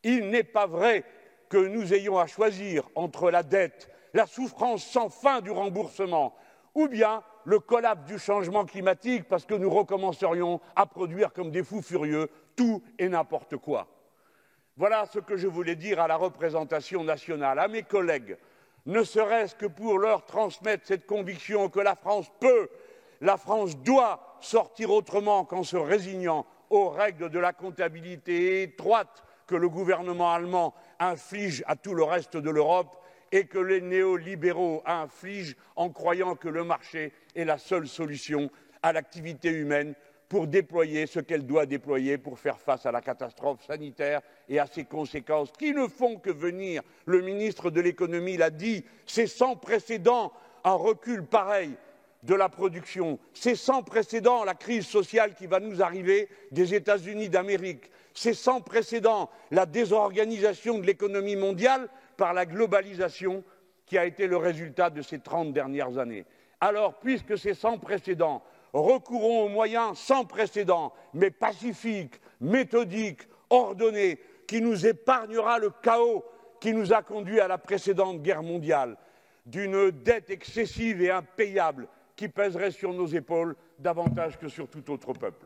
Il n'est pas vrai que nous ayons à choisir entre la dette, la souffrance sans fin du remboursement, ou bien le collapse du changement climatique, parce que nous recommencerions à produire comme des fous furieux tout et n'importe quoi. Voilà ce que je voulais dire à la représentation nationale, à mes collègues, ne serait-ce que pour leur transmettre cette conviction que la France peut, la France doit sortir autrement qu'en se résignant aux règles de la comptabilité étroite que le gouvernement allemand inflige à tout le reste de l'Europe et que les néolibéraux infligent en croyant que le marché est la seule solution à l'activité humaine pour déployer ce qu'elle doit déployer pour faire face à la catastrophe sanitaire et à ses conséquences qui ne font que venir. Le ministre de l'économie l'a dit, c'est sans précédent un recul pareil de la production, c'est sans précédent la crise sociale qui va nous arriver des États-Unis d'Amérique, c'est sans précédent la désorganisation de l'économie mondiale par la globalisation qui a été le résultat de ces 30 dernières années. Alors, puisque c'est sans précédent, recourons aux moyens sans précédent, mais pacifiques, méthodiques, ordonnés, qui nous épargnera le chaos qui nous a conduits à la précédente guerre mondiale, d'une dette excessive et impayable qui pèserait sur nos épaules davantage que sur tout autre peuple.